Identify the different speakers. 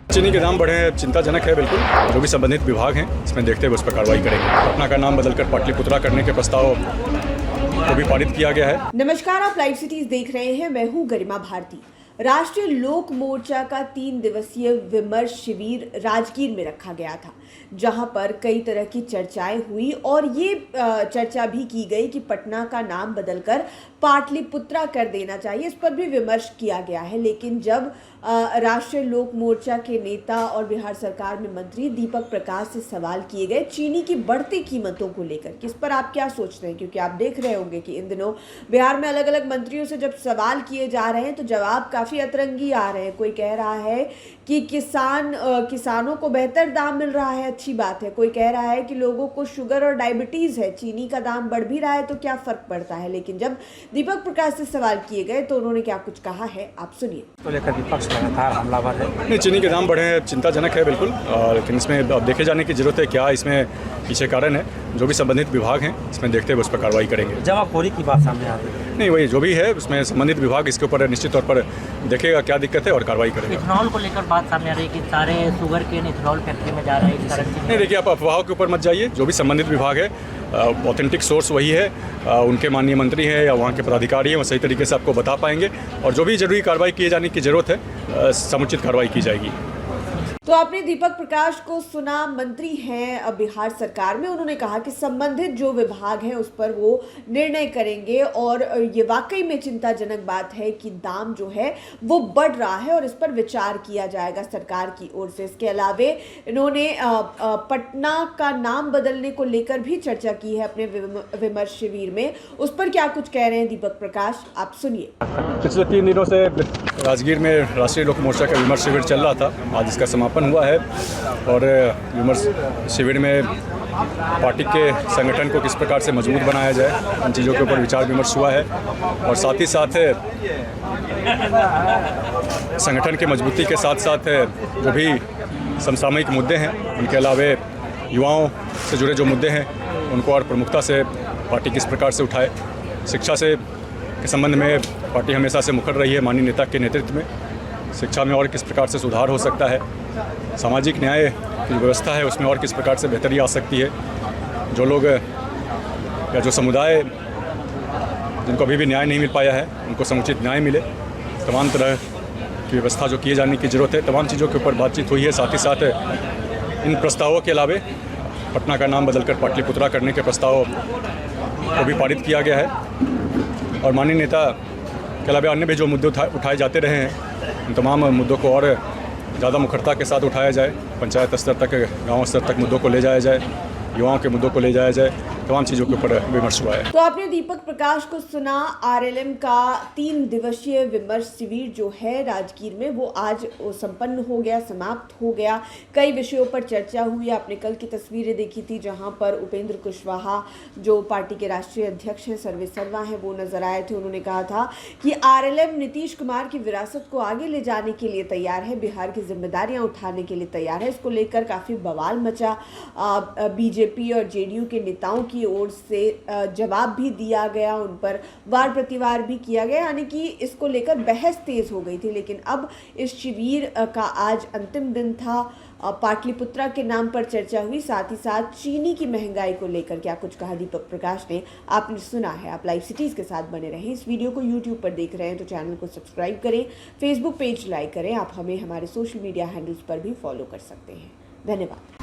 Speaker 1: चीनी के दाम बढ़े हैं, चिंताजनक है बिल्कुल। जो भी संबंधित विभाग हैं इसमें देखते हुए उस पर कार्रवाई करेंगे। पटना का नाम बदलकर पाटलिपुत्रा करने के प्रस्ताव को भी पारित किया गया है।
Speaker 2: नमस्कार, आप लाइव सिटीज देख रहे हैं। मैं हूं गरिमा भारती। राष्ट्रीय लोक मोर्चा का 3 दिवसीय विमर्श शिविर राजगीर में रखा गया था, जहां पर कई तरह की चर्चाएं हुई और ये चर्चा भी की गई कि पटना का नाम बदलकर पाटलिपुत्रा कर देना चाहिए। इस पर भी विमर्श किया गया है। लेकिन जब राष्ट्रीय लोक मोर्चा के नेता और बिहार सरकार में मंत्री दीपक प्रकाश से सवाल किए गए चीनी की बढ़ती कीमतों को लेकर, किस पर आप क्या सोचते हैं, क्योंकि आप देख रहे होंगे कि इन दिनों बिहार में अलग अलग मंत्रियों से जब सवाल किए जा रहे हैं तो जवाब काफ़ी अतरंगी आ रहे हैं। कोई कह रहा है कि किसानों को बेहतर दाम मिल रहा है, अच्छी बात है। कोई कह रहा है कि लोगों को शुगर और डायबिटीज़ है, चीनी का दाम बढ़ भी रहा है तो क्या फ़र्क पड़ता है। लेकिन जब दीपक प्रकाश से सवाल किए गए तो उन्होंने क्या कुछ कहा है, आप सुनिए।
Speaker 3: तो लेकर विपक्ष लगातार हमलावर है।
Speaker 1: नहीं, चीनी के दाम बढ़े हैं, चिंताजनक है बिल्कुल। लेकिन इसमें अब देखे जाने की जरूरत है क्या इसमें पीछे कारण है। जो भी संबंधित विभाग हैं इसमें देखते हुए उस पर कार्रवाई करेंगे।
Speaker 3: जमाखोरी की बात सामने आती है।
Speaker 1: नहीं, वही जो भी है उसमें संबंधित विभाग इसके ऊपर निश्चित तौर पर देखेगा क्या दिक्कत है और कार्रवाई करेगा।
Speaker 4: इथेनॉल को लेकर बात सामने आ रही है कि सारे शुगर केन इथेनॉल फैक्ट्री में जा रहे हैं, इस कारण से।
Speaker 1: नहीं, देखिए, आप अफवाहों के ऊपर मत जाइए। जो भी संबंधित विभाग है, ऑथेंटिक सोर्स वही है, उनके माननीय मंत्री हैं या वहाँ के पदाधिकारी हैं, वो सही तरीके से आपको बता पाएंगे और जो भी जरूरी कार्रवाई किए जाने की जरूरत है समुचित कार्रवाई की जाएगी।
Speaker 2: तो आपने दीपक प्रकाश को सुना। मंत्री हैं बिहार सरकार में। उन्होंने कहा कि संबंधित जो विभाग हैं उस पर वो निर्णय करेंगे और ये वाकई में चिंताजनक बात है कि दाम जो है वो बढ़ रहा है और इस पर विचार किया जाएगा सरकार की ओर से। इसके अलावे इन्होंने पटना का नाम बदलने को लेकर भी चर्चा की है अपने विमर्श शिविर में। उस पर क्या कुछ कह रहे हैं दीपक प्रकाश, आप सुनिए।
Speaker 1: पिछले 3 दिनों से राजगीर में राष्ट्रीय लोक मोर्चा का विमर्श शिविर चल रहा था। आज इसका समापन हुआ है और विमर्श शिविर में पार्टी के संगठन को किस प्रकार से मजबूत बनाया जाए, इन चीज़ों के ऊपर विचार विमर्श हुआ है। और साथ ही साथ संगठन की मजबूती के साथ साथ जो भी समसामयिक मुद्दे हैं, उनके अलावे युवाओं से जुड़े जो मुद्दे हैं उनको और प्रमुखता से पार्टी किस प्रकार से उठाए। शिक्षा से के संबंध में पार्टी हमेशा से मुखर रही है माननीय नेता के नेतृत्व में। शिक्षा में और किस प्रकार से सुधार हो सकता है, सामाजिक न्याय की व्यवस्था है उसमें और किस प्रकार से बेहतरी आ सकती है। जो लोग या जो समुदाय जिनको अभी भी न्याय नहीं मिल पाया है उनको समुचित न्याय मिले। तमाम तरह की व्यवस्था जो किए जाने की ज़रूरत है, तमाम चीज़ों के ऊपर बातचीत हुई है। साथ ही साथ इन प्रस्तावों के अलावे पटना का नाम बदलकर पाटलिपुत्रा करने के प्रस्ताव को भी पारित किया गया है। और माननीय नेता के अलावा अन्य भी जो मुद्दे उठाए जाते रहे हैं उन तमाम मुद्दों को और ज़्यादा मुखरता के साथ उठाया जाए। पंचायत स्तर तक, गांव स्तर तक मुद्दों को ले जाया जाए, युवाओं के मुद्दों को ले जाया जाए। तमाम चीज़ों के ऊपर विमर्श हुआ है।
Speaker 2: तो आपने दीपक प्रकाश को सुना। आरएलएम का 3 दिवसीय विमर्श शिविर जो है राजगीर में वो आज संपन्न हो गया, समाप्त हो गया। कई विषयों पर चर्चा हुई। आपने कल की तस्वीरें देखी थी जहां पर उपेंद्र कुशवाहा जो पार्टी के राष्ट्रीय अध्यक्ष हैं, सर्वेसर्वा हैं, वो नजर आए थे। उन्होंने कहा था कि आरएलएम नीतीश कुमार की विरासत को आगे ले जाने के लिए तैयार है, बिहार की जिम्मेदारियां उठाने के लिए तैयार है। इसको लेकर काफ़ी बवाल मचा। बीजेपी और जेडीयू के नेताओं की ओर से जवाब भी दिया गया, उन पर वार प्रतिवार भी किया गया, यानी कि इसको लेकर बहस तेज हो गई थी। लेकिन अब इस शिविर का आज अंतिम दिन था। पाटलिपुत्रा के नाम पर चर्चा हुई। साथ ही साथ चीनी की महंगाई को लेकर क्या कुछ कहा दीपक प्रकाश ने, आपने सुना है। आप लाइव सिटीज़ के साथ बने रहें। इस वीडियो को यूट्यूब पर देख रहे हैं तो चैनल को सब्सक्राइब करें, फेसबुक पेज लाइक करें। आप हमें हमारे सोशल मीडिया हैंडल्स पर भी फॉलो कर सकते हैं। धन्यवाद।